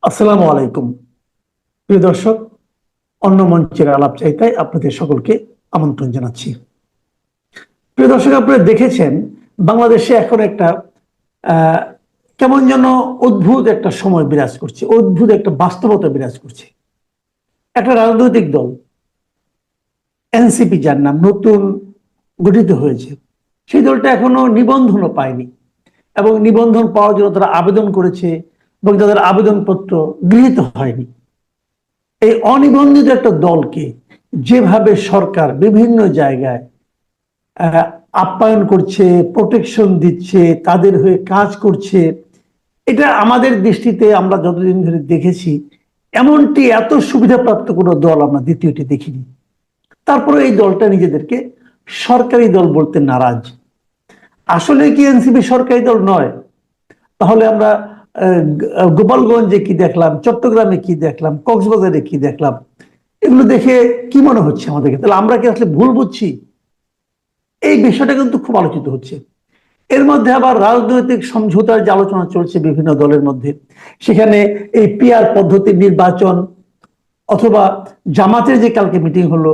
আসসালামু আলাইকুম। প্রিয় দর্শক, অন্য মঞ্চের আলাপ চাইতায় আপনাদের সকলকে আমন্ত্রণ জানাচ্ছি। প্রিয় দর্শক, আপনারা দেখেছেন বাংলাদেশে এখন একটা আহ, কেমন যেন অদ্ভুত একটা সময় বিরাজ করছে, অদ্ভুত একটা বাস্তবতা বিরাজ করছে। একটা রাজনৈতিক দল এনসিপি, যার নাম নতুন গঠিত হয়েছে, সেই দলটা এখনো নিবন্ধনও পায়নি এবং নিবন্ধন পাওয়ার জন্য তারা আবেদন করেছে এবং তাদের আবেদনপত্র গৃহীত হয়নি। এই অনিবন্ধিত একটা দলকে যেভাবে সরকার বিভিন্ন জায়গায় আহ, আপ্যায়ন করছে, প্রোটেকশন দিচ্ছে, তাদের হয়ে কাজ করছে, এটা আমাদের দৃষ্টিতে আমরা যতদিন ধরে দেখেছি এমনটি এত সুবিধাপ্রাপ্ত কোনো দল আমরা দ্বিতীয়টি দেখিনি। তারপরে এই দলটা নিজেদেরকে সরকারি দল বলতে নারাজ। আসলে কি এনসিপি সরকারি দল নয়? তাহলে আমরা গোপালগঞ্জে কি দেখলাম, চট্টগ্রামে কি দেখলাম, কক্সবাজারে কি দেখলাম, এগুলো দেখে কি মনে হচ্ছে আমাদেরকে? তাহলে আমরা কি আসলে ভুল বুঝছি? এই বিষয়টা কিন্তু খুব আলোচিত হচ্ছে। এর মধ্যে আবার রাজনৈতিক সমঝোতার যে আলোচনা চলছে বিভিন্ন দলের মধ্যে, সেখানে এই পিআর পদ্ধতির নির্বাচন অথবা জামাতের যে কালকে মিটিং হলো,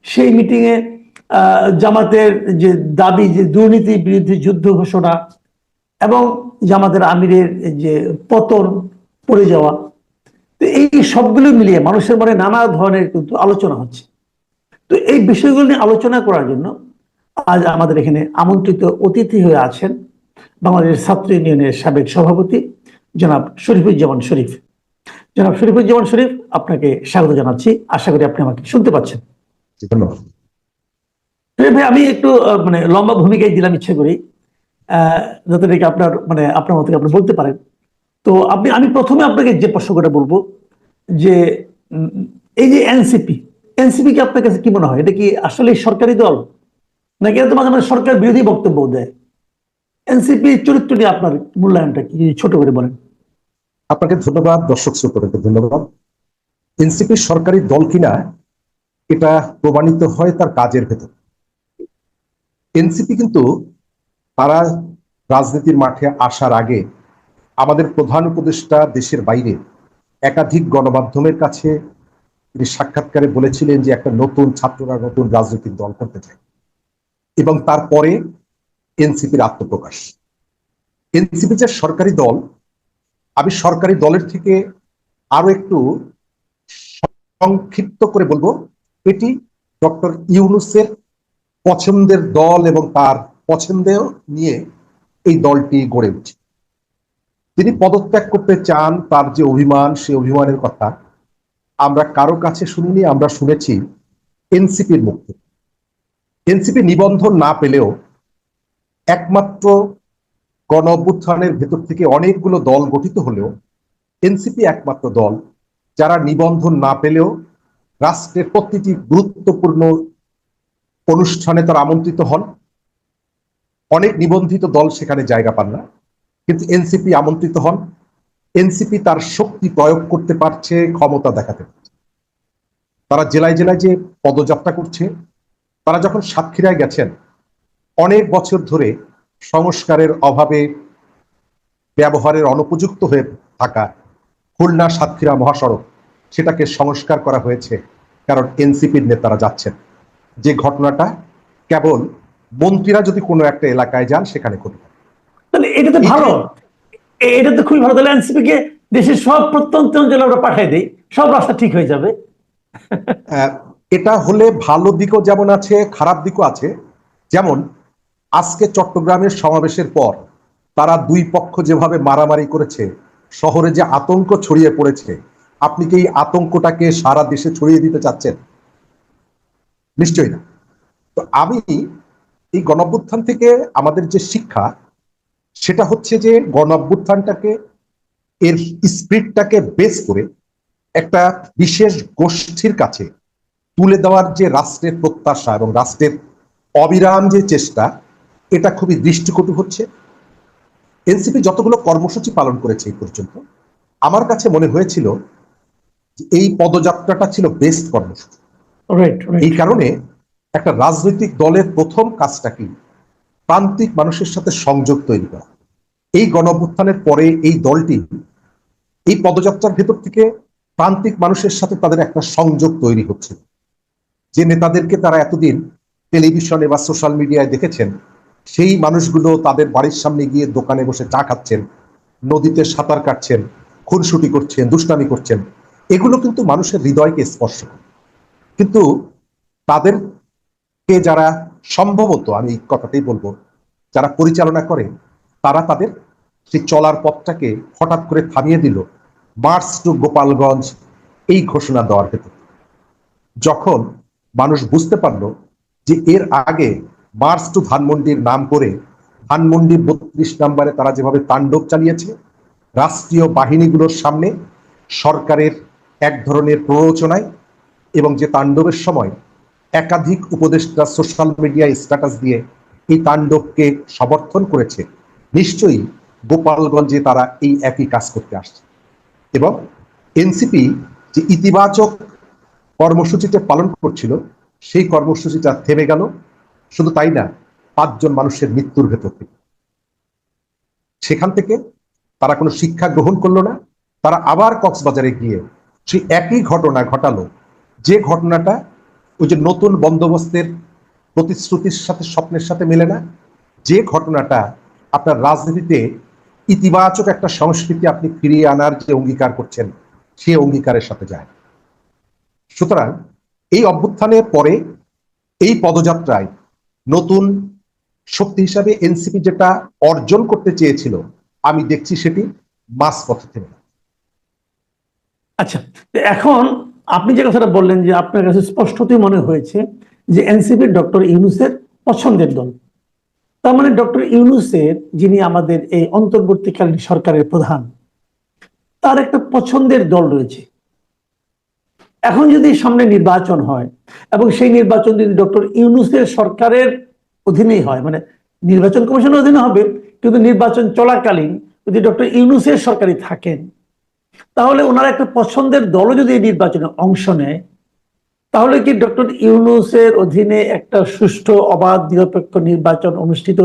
সেই মিটিংয়ে জামাতের যে দাবি যে দুর্নীতি বিরুদ্ধে যুদ্ধ ঘোষণা এবং জামাতের আমিরের যে পতন, পড়ে যাওয়া, তো এই সবগুলো মিলিয়ে মানুষের মনে নানা ধরনের কিন্তু আলোচনা হচ্ছে। তো এই বিষয়গুলো নিয়ে আলোচনা করার জন্য আজ আমাদের এখানে আমন্ত্রিত অতিথি হয়ে আছেন বাংলাদেশ ছাত্র ইউনিয়নের সাবেক সভাপতি জনাব শরীফুজ্জামান শরীফ। জনাব শরীফুজ্জামান শরীফ, আপনাকে স্বাগত জানাচ্ছি। আশা করি আপনি আমাকে শুনতে পাচ্ছেন। ধন্যবাদ। শরীফ ভাই, আমি একটু লম্বা ভূমিকায় দিলাম ইচ্ছে করি, যাতে নাকি আপনার আপনার মতো আপনি বলতে পারেন। তো আমি প্রথমে আপনাকে যে প্রশ্নটা বলবো যে উম, এই যে এনসিপি, এনসিপি কি আপনার কাছে কি মনে হয়, এটা কি আসলে সরকারি দল নাকি এটা তো মাঝে মাঝে সরকার বিরোধী বক্তব্য দেয়? এনসিপি চরিত্র নিয়ে আপনার মূল্যায়নটা কি, যদি ছোট করে বলেন। আপনাকে ধন্যবাদ, দর্শক শ্রোতাদেরকে ধন্যবাদ। এনসিপি সরকারি দল কিনা এটা প্রমাণিত হয় তার কাজের ভেতর। এনসিপি কিন্তু তারা রাজনীতির মাঠে আসার আগে আমাদের প্রধান উপদেষ্টা দেশের বাইরে একাধিক গণমাধ্যমের কাছে তিনি সাক্ষাৎকারে বলেছিলেন যে একটা নতুন ছাত্ররা নতুন রাজনৈতিক দল করতে চায়, এবং তারপরে এনসিপির আত্মপ্রকাশ। এনসিপি যে সরকারি দল, আমি সরকারি দলের থেকে আরো একটু সংক্ষিপ্ত করে বলবো, এটি ডক্টর ইউনূসের পছন্দের দল এবং তার পছন্দেও নিয়ে এই দলটি গড়ে উঠছে। তিনি পদত্যাগ করতে চান, তার যে অভিমান, সেই অভিমানের কথা আমরা কারো কাছে শুনিনি, আমরা শুনেছি এনসিপির মুখ থেকে। এনসিপি নিবন্ধন না পেলেও একমাত্র গণ অভ্যুত্থানের ভেতর থেকে অনেকগুলো দল গঠিত হলেও এনসিপি একমাত্র দল যারা নিবন্ধন না পেলেও রাষ্ট্রের প্রতিটি গুরুত্বপূর্ণ অনুষ্ঠানে তারা আমন্ত্রিত হন। অনেক নিবন্ধিত দল সেখানে জায়গা পান না, কিন্তু এনসিপি আমন্ত্রিত হন। এনসিপি তার শক্তি প্রয়োগ করতে পারছে, ক্ষমতা দেখাতে পারছে। তারা জেলায় জেলায় যে পদযাত্রা করছে, তারা যখন সাতক্ষীরায় গেছেন, অনেক বছর ধরে সংস্কারের অভাবে ব্যবহারের অনুপযুক্ত হয়ে থাকা খুলনা সাতক্ষীরা মহাসড়ক, সেটাকে সংস্কার করা হয়েছে, কারণ এনসিপির নেতারা যাচ্ছেন। যে ঘটনাটা কেবল মন্ত্রীরা যদি কোনো একটা এলাকায় যান সেখানে ঘটবে। তাহলে এটা তো ভালো, এটা তো খুবই ভালো। তাহলে এনসিপি কে দেশের সব প্রত্যন্ত অঞ্চলে আমরা পাঠিয়ে দিই, সব রাস্তা ঠিক হয়ে যাবে। এটা হলে ভালো দিকও যেমন আছে, খারাপ দিকও আছে। যেমন আজকে চট্টগ্রামের সমাবেশের পর তারা দুই পক্ষ যেভাবে মারামারি করেছে, শহরে যে আতঙ্ক ছড়িয়ে পড়েছে, আপনি কি এই আতঙ্কটাকে সারা দেশে ছড়িয়ে দিতে চাচ্ছেন? নিশ্চয়ই না। তো আমি এই গণঅভ্যুত্থান থেকে আমাদের যে শিক্ষা, সেটা হচ্ছে যে গণঅভ্যুত্থানটাকে, এর স্পিরিটটাকে বেস করে একটা বিশেষ গোষ্ঠীর কাছে তুলে দেওয়ার যে রাষ্ট্রের প্রত্যাশা এবং রাষ্ট্রের অবিরাম যে চেষ্টা, এটা খুবই দৃষ্টিকটু হচ্ছে। এনসিপি যতগুলো কর্মসূচি পালন করেছে এই পর্যন্ত, আমার কাছে মনে হয়েছিল যে এই পদযাত্রাটা ছিল বেস্ট কর্মসূচি। এই কারণে একটা রাজনৈতিক দলের প্রথম কাজটা কি, প্রান্তিক মানুষের সাথে সংযোগ তৈরি করা। এই গণঅভ্যুত্থানের পরে এই দলটি এই পদযাত্রার ভেতর থেকে প্রান্তিক মানুষের সাথে তাদের একটা সংযোগ তৈরি হচ্ছে। যে নেতাদেরকে তারা এতদিন টেলিভিশনে বা সোশ্যাল মিডিয়ায় দেখেছেন, সেই মানুষগুলো তাদের বাড়ির সামনে গিয়ে দোকানে বসে চা খাচ্ছেন, নদীতে সাঁতার কাটছেন, খুনসুটি করছেন, দুষ্টামি করছেন। এগুলো কিন্তু মানুষের হৃদয়কে স্পর্শ করে। কিন্তু তাদেরকে যারা সম্ভবত, আমি এই কথাটাই বলবো, যারা পরিচালনা করে, তারা তাদের সেই চলার পথটাকে হঠাৎ করে থামিয়ে দিল মার্চ টু গোপালগঞ্জ এই ঘোষণা দেওয়ার ভেতর। যখন মানুষ বুঝতে পারলো যে এর আগে মার্চ টু ধানমন্ডির নাম করে ধানমন্ডি 32 নম্বরে তারা যেভাবে তাণ্ডব চালিয়েছে, রাষ্ট্রীয় বাহিনীগুলোর সামনে সরকারের এক ধরনের প্ররোচনায়, এবং যে তাণ্ডবের সময় একাধিক উপদেষ্টা সোশ্যাল মিডিয়ায় স্ট্যাটাস দিয়ে এই তাণ্ডবকে সমর্থন করেছে, নিশ্চয়ই গোপালগঞ্জে তারা এই একই কাজ করতে আসছে। এবং এনসিপি যে ইতিবাচক কর্মসূচিটা পালন করছিল, সেই কর্মসূচিটা থেমে গেল। শুধু তাই না, 5 জন মানুষের মৃত্যুর ভেতর থেকে। সেখান থেকে তারা কোনো শিক্ষা গ্রহণ করলো না। তারা আবার কক্সবাজারে গিয়ে সেই একই ঘটনা ঘটালো, যে ঘটনাটা ওই যে নতুন বন্দোবস্তের প্রতিশ্রুতির সাথে, স্বপ্নের সাথে মেলে না। যে ঘটনাটা আপনার রাজনীতিতে ইতিবাচক একটা সংস্কৃতি আপনি ফিরিয়ে আনার যে অঙ্গীকার করছেন, সেই অঙ্গীকারের সাথে যায়। সুতরাং এই অভ্যুত্থানের পরে এই পদযাত্রায় নতুন শক্তি হিসাবে এনসিপি যেটা অর্জন করতে চেয়েছিল, আমি দেখছি সেটি মাঝপথে থেমে। আচ্ছা, এখন আপনি যে কথাটা বললেন যে আপনার কাছে স্পষ্টতই মনে হয়েছে যে এনসিপি ডক্টর ইউনূসের পছন্দের দল। তার মানে ডক্টর ইউনূসের, যিনি আমাদের এই অন্তর্বর্তীকালীন সরকারের প্রধান, তার একটা পছন্দের দল রয়েছে। এখন যদি সামনে নির্বাচন হয় এবং সেই নির্বাচন যদি ডক্টর ইউনূসের সরকারের অধীনেই হয়, মানে নির্বাচন কমিশনের অধীনে হবে, কিন্তু নির্বাচন চলাকালীন যদি ডক্টর ইউনূসের সরকারই থাকেন, তাহলে ওনার একটা পছন্দের দলও যদি এই নির্বাচনে অংশ নেয়, তাহলে কি ডক্টর ইউনূসের অধীনে একটা সুষ্ঠু, অবাধ, নিরপেক্ষ নির্বাচন অনুষ্ঠিত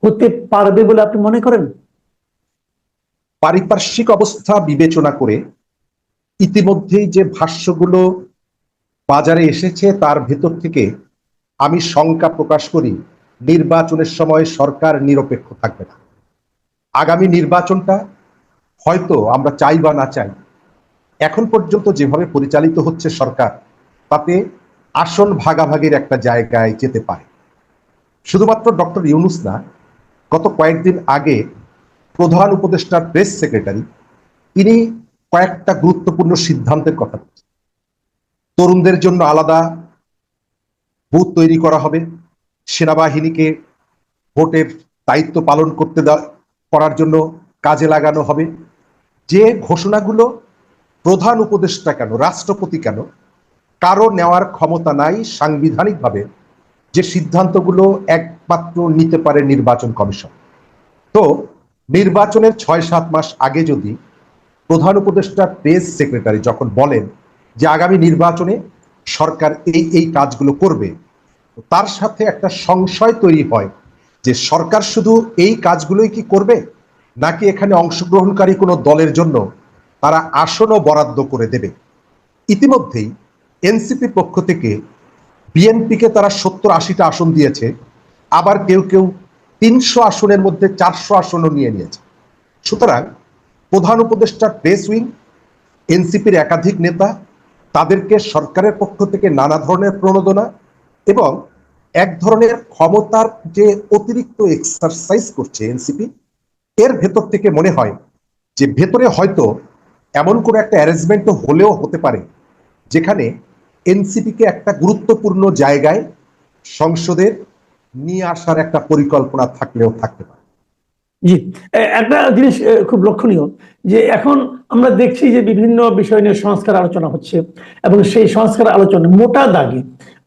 হতে পারবে বলে আপনি মনে করেন? পারিপার্শ্বিক অবস্থা বিবেচনা করে ইতিমধ্যেই যে ভাষ্যগুলো বাজারে এসেছে, তার ভেতর থেকে আমি শঙ্কা প্রকাশ করি নির্বাচনের সময় সরকার নিরপেক্ষ থাকবে না। আগামী নির্বাচনটা হয়তো আমরা চাই বা না চাই, এখন পর্যন্ত যেভাবে পরিচালিত হচ্ছে সরকার, তাতে আসন ভাগাভাগির একটা জায়গায় যেতে পারে। শুধুমাত্র ডক্টর ইউনূস না, গত কয়েকদিন আগে প্রধান উপদেষ্টার প্রেস সেক্রেটারি, তিনি কয়েকটা গুরুত্বপূর্ণ সিদ্ধান্তের কথা বলছেন। তরুণদের জন্য আলাদা বুথ তৈরি করা হবে, সেনাবাহিনীকে ভোটের দায়িত্ব পালন করার জন্য কাজে লাগানো হবে। যে ঘোষণাগুলো প্রধান উপদেষ্টা কেন, রাষ্ট্রপতি কেন, কারো নেওয়ার ক্ষমতা নাই সাংবিধানিকভাবে, যে সিদ্ধান্তগুলো একমাত্র নিতে পারে নির্বাচন কমিশন। তো নির্বাচনের 6-7 মাস আগে যদি প্রধান উপদেষ্টা প্রেস সেক্রেটারি যখন বলেন যে আগামী নির্বাচনে সরকার এই এই কাজগুলো করবে, তার সাথে একটা সংশয় তৈরি হয় যে সরকার শুধু এই কাজগুলোই কি করবে, নাকি এখানে অংশগ্রহণকারী কোনো দলের জন্য তারা আসনও বরাদ্দ করে দেবে। ইতিমধ্যেই এনসিপির পক্ষ থেকে বিএনপিকে তারা 70-80টা আসন দিয়েছে, আবার কেউ কেউ 300 আসনের মধ্যে 400 আসনও নিয়ে নিয়েছে। সুতরাং প্রধান উপদেষ্টা প্রেস উইং, এনসিপির একাধিক নেতা, তাদেরকে সরকারের পক্ষ থেকে নানা ধরনের প্রণোদনা এবং এক ধরনের ক্ষমতার যে অতিরিক্ত এক্সারসাইজ করছে এনসিপি, এর ভেতর থেকে মনে হয় যে ভেতরে হয়তো এমন কোনো একটা অ্যারেঞ্জমেন্টও হলেও হতে পারে, যেখানে এনসিপিকে একটা গুরুত্বপূর্ণ জায়গায় সংসদের নিয়ে আসার একটা পরিকল্পনা থাকলেও থাকতে পারে। জি, একটা জিনিস খুব লক্ষণীয় যে এখন আমরা দেখছি যে বিভিন্ন বিষয় নিয়ে সংস্কার আলোচনা হচ্ছে, এবং সেই সংস্কার আলোচনা মোটা দাগে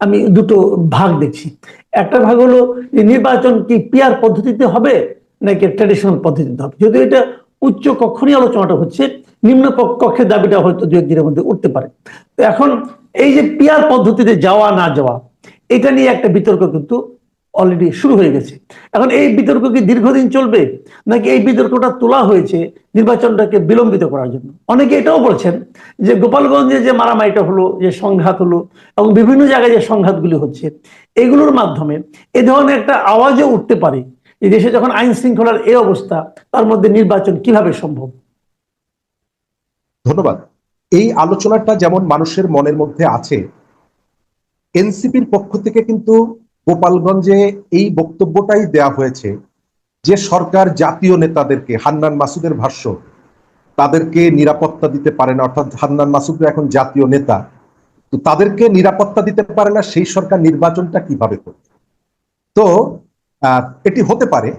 আমি দুটো ভাগ দেখছি। একটা ভাগ হলো যে নির্বাচন কি পিআর পদ্ধতিতে হবে নাকি ট্র্যাডিশনাল পদ্ধতিতে হবে। যদি এটা উচ্চ কক্ষ নিয়ে আলোচনাটা হচ্ছে, নিম্ন কক্ষের দাবিটা হয়তো 2-1 দিনের মধ্যে উঠতে পারে। তো এখন এই যে পিআর পদ্ধতিতে যাওয়া না যাওয়া, এটা নিয়ে একটা বিতর্ক কিন্তু অলরেডি শুরু হয়ে গেছে। এখন এই বিতর্ক কি দীর্ঘদিন চলবে, নাকি এই বিতর্কটা তোলা হয়েছে নির্বাচনটাকে বিলম্বিত করার জন্য? অনেকে এটাও বলছেন যে গোপালগঞ্জে যে মারামারিটা হলো, যে সংঘাত হলো, এবং বিভিন্ন জায়গায় যে সংঘাতগুলি হচ্ছে, এগুলোর মাধ্যমে এ ধরনের একটা আওয়াজও উঠতে পারে যে দেশে যখন আইন শৃঙ্খলার এই অবস্থা, তার মধ্যে নির্বাচন কিভাবে সম্ভব? ধন্যবাদ। এই আলোচনাটা যেমন মানুষের মনের মধ্যে আছে, এনসিপির পক্ষ থেকে কিন্তু গোপালগঞ্জে এই বক্তব্যটাই দেয়া হয়েছে যে সরকার জাতীয় নেতাদেরকে, হান্নান মাসুদের ভাষ্য, তাদেরকে নিরাপত্তা দিতে পারে না, অর্থাৎ হান্নান মাসুদ এখন জাতীয় নেতা, তো তাদেরকে নিরাপত্তা দিতে পারে না, সেই সরকার নির্বাচনটা কিভাবে করবে? তো এটি হতে পারে,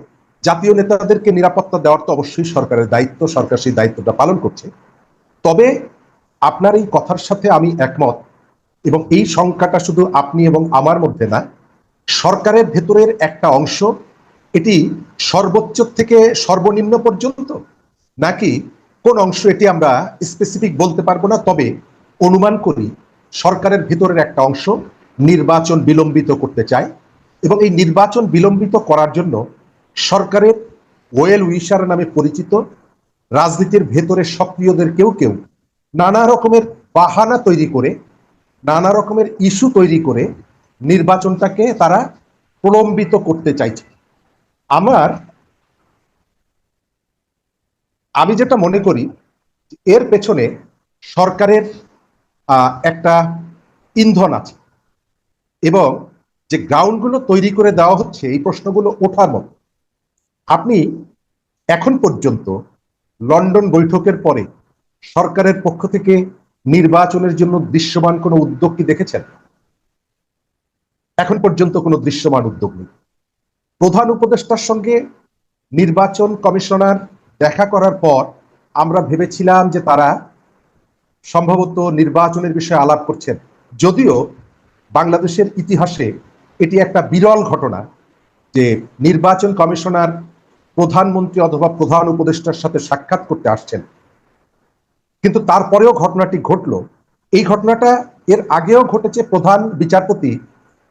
জাতীয় নেতাদেরকে নিরাপত্তা দেওয়ার তো অবশ্যই সরকারের দায়িত্ব, সরকার সেই দায়িত্বটা পালন করছে। তবে আপনার এই কথার সাথে আমি একমত, এবং এই সংখ্যাটা শুধু আপনি এবং আমার মধ্যে না, সরকারের ভেতরের একটা অংশ, এটি সর্বোচ্চ থেকে সর্বনিম্ন পর্যন্ত নাকি কোন অংশ, এটি আমরা স্পেসিফিক বলতে পারবো না, তবে অনুমান করি সরকারের ভেতরের একটা অংশ নির্বাচন বিলম্বিত করতে চায়, এবং এই নির্বাচন বিলম্বিত করার জন্য সরকারের ওয়েল উইশার নামে পরিচিত রাজনীতির ভেতরে সক্রিয়দের কেউ কেউ নানা রকমের বাহানা তৈরি করে, নানা রকমের ইস্যু তৈরি করে নির্বাচনটাকে তারা প্রলম্বিত করতে চাইছে। আমি যেটা মনে করি, এর পেছনে সরকারের একটা ইন্ধন আছে, এবং যে গ্রাউন্ডগুলো তৈরি করে দেওয়া হচ্ছে এই প্রশ্নগুলো ওঠার মতো। আপনি এখন পর্যন্ত লন্ডন বৈঠকের পরে সরকারের পক্ষ থেকে নির্বাচনের জন্য দৃশ্যমান কোনো উদ্যোগ কি দেখেছেন? এখন পর্যন্ত কোনো দৃশ্যমান উদ্যোগ নেই। প্রধান উপদেষ্টার সঙ্গে নির্বাচন কমিশনার দেখা করার পর আমরা ভেবেছিলাম যে তারা সম্ভবত নির্বাচনের বিষয়ে আলাপ করছেন, যদিও বাংলাদেশের ইতিহাসে এটি একটা বিরল ঘটনা যে নির্বাচন কমিশনার প্রধানমন্ত্রী অথবা প্রধান উপদেষ্টার সাথে সাক্ষাৎ করতে আসছেন। কিন্তু তারপরেও ঘটনাটি ঘটলো। এই ঘটনাটা এর আগেও ঘটেছে, প্রধান বিচারপতি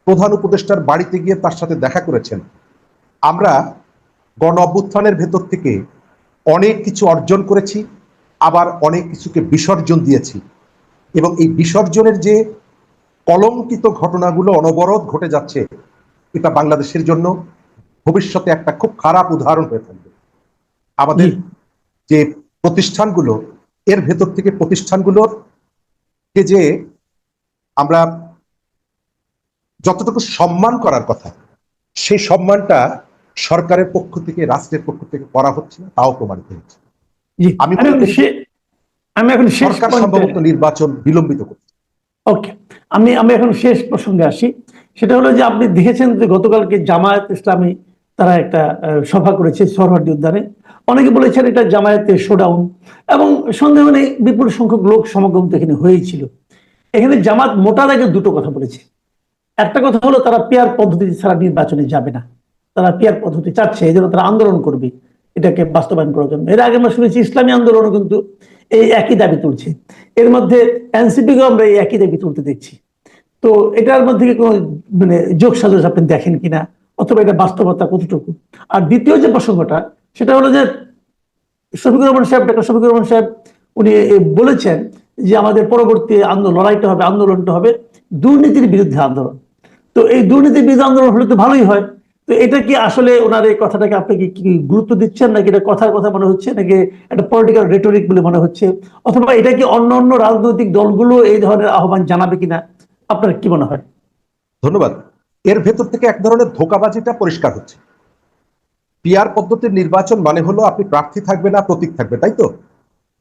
প্রধান উপদেষ্টার বাড়িতে গিয়ে তার সাথে দেখা করেছেন। আমরা গণ অভ্যুত্থানের ভেতর থেকে অনেক কিছু অর্জন করেছি, আবার অনেক কিছুকে বিসর্জন দিয়েছি, এবং এই বিসর্জনের যে কলঙ্কিত ঘটনাগুলো অনবরত ঘটে যাচ্ছে, এটা বাংলাদেশের জন্য ভবিষ্যতে একটা খুব খারাপ উদাহরণ হয়ে থাকবে। আমাদের যে প্রতিষ্ঠানগুলো, এর ভেতর থেকে প্রতিষ্ঠানগুলোর যে আমরা যতটুকু সম্মান করার কথা, সেই সম্মানটা সরকারের পক্ষ থেকে, রাষ্ট্রের পক্ষ থেকে করা হচ্ছে না, তাও প্রমাণিত হচ্ছে। আমি এখন শেষ সরকার সম্ভবত নির্বাচন বিলম্বিত করছে। ওকে, আমি এখন শেষ প্রসঙ্গে আসি। সেটা হলো যে আপনি দেখেছেন যে গতকালকে জামায়াত ইসলামী তারা একটা সভা করেছে সোহরাওয়ার্দী উদ্যানে। অনেকে বলেছেন এটা জামায়াতের শোডাউন, এবং সন্দেহ নেই বিপুল সংখ্যক লোক সমাগম তো এখানে হয়েছিল। এখানে জামাত মোটা দাগে দুটো কথা বলেছে। একটা কথা হলো তারা পিয়ার পদ্ধতি ছাড়া নির্বাচনে যাবে না, তারা পিয়ার পদ্ধতি চাচ্ছে, এই জন্য তারা আন্দোলন করবে এটাকে বাস্তবায়ন করার জন্য। এর আগে আমরা শুনেছি ইসলামী আন্দোলনও কিন্তু এই একই দাবি তুলছে, এর মধ্যে এনসিপিকেও আমরা এই একই দাবি তুলতে দেখছি। তো এটার মধ্যে কি কোনো মানে যোগ সাজস আপনি দেখেন কিনা, অথবা এটা বাস্তবতা কতটুকু? আর দ্বিতীয় যে প্রসঙ্গটা, সেটা হলো যে শফিকুর রহমান সাহেব, ডক্টর শফিকুর রহমান সাহেব উনি বলেছেন যে আমাদের পরবর্তী লড়াইটা হবে, আন্দোলনটা হবে দুর্নীতির বিরুদ্ধে আন্দোলন। তো এই দুর্নীতির বিরুদ্ধে আন্দোলন হলে তো ভালোই হয়। তো এটা কি আসলে ওনার এই কথাটাকে আপনি কি গুরুত্ব দিচ্ছেন, নাকি এটা কথার কথা মনে হচ্ছে, নাকি একটা পলিটিক্যাল রেটরিক বলে মনে হচ্ছে, অথবা এটা কি অন্য অন্য রাজনৈতিক দলগুলো এই ধরনের আহ্বান জানাবে কিনা, আপনার কি মনে হয়? ধন্যবাদ। এর ভেতর থেকে এক ধরনের ধোঁকাবাজিটা পরিষ্কার হচ্ছে। পিআর পদ্ধতির নির্বাচন মানে হলো আপনি প্রার্থী থাকবে না, প্রতীক থাকবে, তাই তো?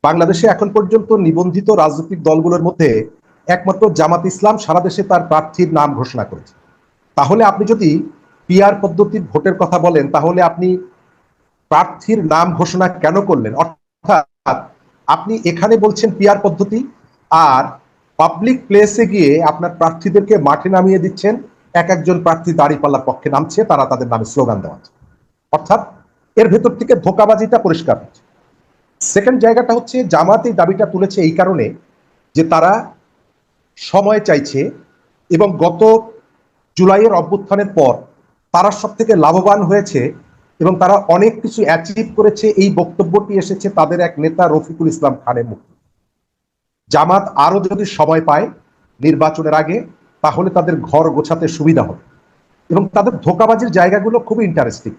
বাংলাদেশে এখন পর্যন্ত নিবন্ধিত রাজনৈতিক দলগুলোর মধ্যে একমাত্র জামাত ইসলাম সারা দেশে তার প্রার্থীর নাম ঘোষণা করেছে। তাহলে আপনি যদি পিআর পদ্ধতির ভোটের কথা বলেন, তাহলে আপনি প্রার্থীর নাম ঘোষণা কেন করলেন? অর্থাৎ আপনি এখানে বলছেন পিআর পদ্ধতি, আর পাবলিক প্লেসে গিয়ে আপনার প্রার্থীদেরকে মাঠে নামিয়ে দিচ্ছেন, এক একজন প্রার্থী দাঁড়িপাল্লার পক্ষে নামছে, তারা তাদের নামে স্লোগান দেওয়াচ্ছে। অর্থাৎ এর ভেতর থেকে ধোঁকাবাজিটা পরিষ্কার হচ্ছে। সেকেন্ড জায়গাটা হচ্ছে, জামাত এই দাবিটা তুলেছে এই কারণে যে তারা সময় চাইছে, এবং গত জুলাইয়ের অভ্যুত্থানের পর তারা সব থেকে লাভবান হয়েছে এবং তারা অনেক কিছু অ্যাচিভ করেছে, এই বক্তব্যটি এসেছে তাদের এক নেতা রফিকুল ইসলাম খানের মুখ। জামাত আরো যদি সময় পায় নির্বাচনের আগে, তাহলে তাদের ঘর গোছাতে সুবিধা হবে। এবং তাদের ধোঁকাবাজির জায়গাগুলো খুবই ইন্টারেস্টিং।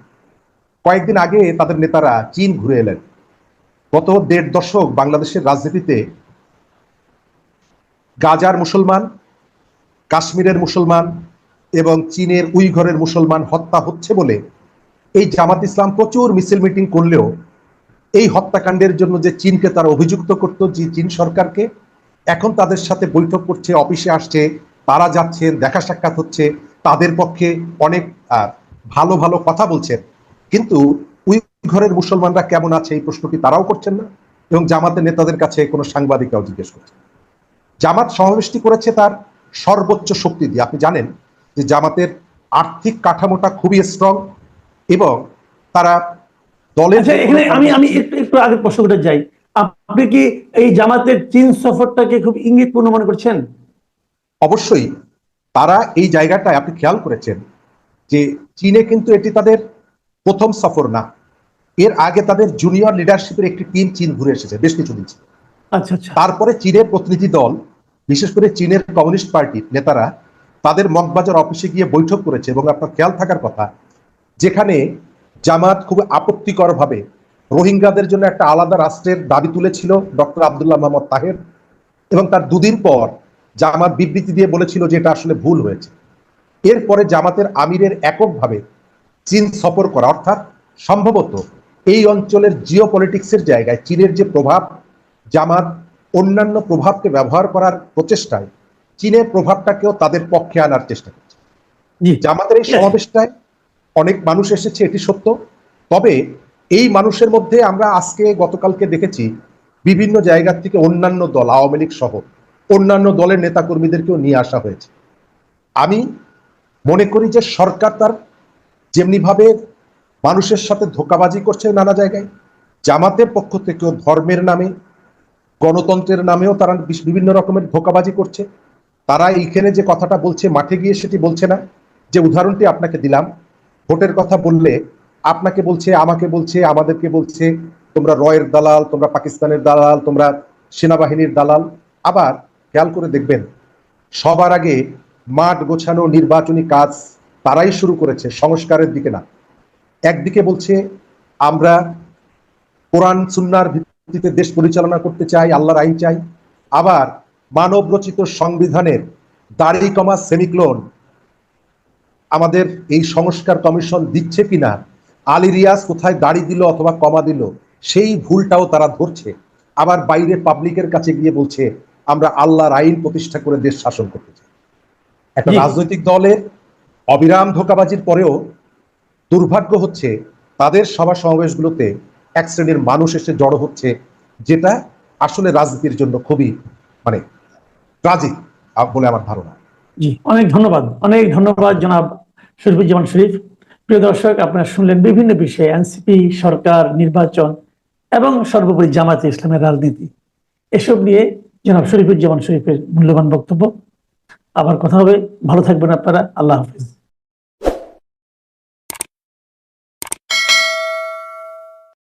কয়েকদিন আগে তাদের নেতারা চীন ঘুরে এলেন। গত ১.৫ দশক বাংলাদেশের রাজনীতিতে গাজার মুসলমান, কাশ্মীরের মুসলমান এবং চীনের উইঘরের মুসলমান হত্যা হচ্ছে বলে এই জামাত ইসলাম প্রচুর মিছিল মিটিং করলেও এই হত্যাকাণ্ডের জন্য যে চীনকে তারা অভিযুক্ত করত, যে চীন সরকারকে, এখন তাদের সাথে বৈঠক করছে, অফিসে আসছে, তারা যাচ্ছেন, দেখা সাক্ষাৎ হচ্ছে, তাদের পক্ষে অনেক ভালো ভালো কথা বলছেন, কিন্তু উইঘরের মুসলমানরা কেমন আছে এই প্রশ্নটি তারাও করছেন না এবং জামাতের নেতাদের কাছে কোনো সাংবাদিকরাও জিজ্ঞেস করছে। জামাত সমাবেশটি করেছে তার সর্বোচ্চ শক্তি দিয়ে। আপনি জানেন যে জামাতের আর্থিক কাঠামোটা খুবই স্ট্রং এবং তারা দলের এখানে আমি একটু আগে প্রশ্নটা যাই, আপনি কি এই জামাতের চীন সফরটাকে খুব ইঙ্গিতপূর্ণ মনে করছেন? অবশ্যই। তারা এই জায়গাটায় আপনি খেয়াল করেছেন যে চীনে কিন্তু এটি তাদের প্রথম সফর না, এর আগে তাদের জুনিয়র লিডারশিপের একটি টিম চীন ঘুরে এসেছে বেশ কিছুদিন। আচ্ছা। তারপরে চীনের প্রতিনিধি দল, বিশেষ করে চীনের কমিউনিস্ট পার্টির নেতারা তাদের মগবাজার অফিসে গিয়ে বৈঠক করেছে এবং আপনার খেয়াল থাকার কথা, যেখানে জামাত খুব আপত্তিকর ভাবে রোহিঙ্গাদের জন্য একটা আলাদা রাষ্ট্রের দাবি তুলেছিল ডক্টর আব্দুল্লাহ মোহাম্মদ তাহের, এবং তার দুদিন পর জামাত বিবৃতি দিয়ে বলেছিল যে এটা আসলে ভুল হয়েছে। এরপরে জামাতের আমিরের এককভাবে চীন সফর করা, অর্থাৎ সম্ভবত এই অঞ্চলের জিও পলিটিক্সের জায়গায় চীনের যে প্রভাব, জামাত অন্যান্য প্রভাবকে ব্যবহার করার প্রচেষ্টায় চীনের প্রভাবটাকেও তাদের পক্ষে আনার চেষ্টা করছে। জামাতের এই সমাবেশটায় অনেক মানুষ এসেছে, এটি সত্য, তবে এই মানুষের মধ্যে আমরা আজকে গতকালকে দেখেছি বিভিন্ন জায়গা থেকে অন্যান্য দল, আওয়ামী লীগ সহ অন্যান্য দলের নেতাকর্মীদেরকেও নিয়ে আসা হয়েছে। আমি মনে করি যে সরকার তার যেমনিভাবে মানুষের সাথে ধোঁকাবাজি করছে নানা জায়গায়, জামাতের পক্ষ থেকেও ধর্মের নামে, গণতন্ত্রের নামেও তারা বিভিন্ন রকমের ধোঁকাবাজি করছে। তারা এইখানে যে কথাটা বলছে মাঠে গিয়ে সেটি বলছে না। যে উদাহরণটি আপনাকে দিলাম, ভোটের কথা বললে আপনাকে বলছে, আমাকে বলছে, আমাদেরকে বলছে তোমরা রয়ের দালাল, তোমরা পাকিস্তানের দালাল, তোমরা সেনাবাহিনীর দালাল। আবার খেয়াল করে দেখবেন সবার আগে মাঠ গোছানো নির্বাচনী কাজ তারাই শুরু করেছে, সংস্কারের দিকে না। একদিকে বলছে আমরা কোরআন সুন্নাহর ভিত্তিতে দেশ পরিচালনা করতে চাই, আল্লাহর আইন চাই। আবার মানব রচিত সংবিধানের দাড়ি কমা সেমিক্লোন আমাদের এই সংস্কার কমিশন দিচ্ছে কিনা, আলী রিয়াজ কোথায় দাড়ি দিল অথবা কমা দিল সেই ভুলটাও তারা ধরছে। আবার বাইরে পাবলিকের কাছে গিয়ে বলছে আমরা আল্লাহর আইন প্রতিষ্ঠা করে দেশ শাসন করতে চাই। একটা রাজনৈতিক দলের অবিরাম ধোঁকাবাজির পরেও দুর্ভাগ্য হচ্ছে তাদের সভা সমাবেশগুলোতে এক শ্রেণীর মানুষ এসে জড়ো হচ্ছে, যেটা আসলে রাজনীতির জন্য খুবই ট্রাজিক বলে আমার ধারণা। জি, অনেক ধন্যবাদ জনাব শরীফুজ্জামান শরীফ। প্রিয় দর্শক, আপনারা শুনলেন বিভিন্ন বিষয়ে এনসিপি, সরকার, নির্বাচন এবং সর্বোপরি জামাতে ইসলামের রাজনীতি, এসব নিয়ে জনাব শরীফুজ্জামান শরীফের মূল্যবান বক্তব্য। আবার কথা হবে, ভালো থাকবেন আপনারা, আল্লাহ হাফিজ।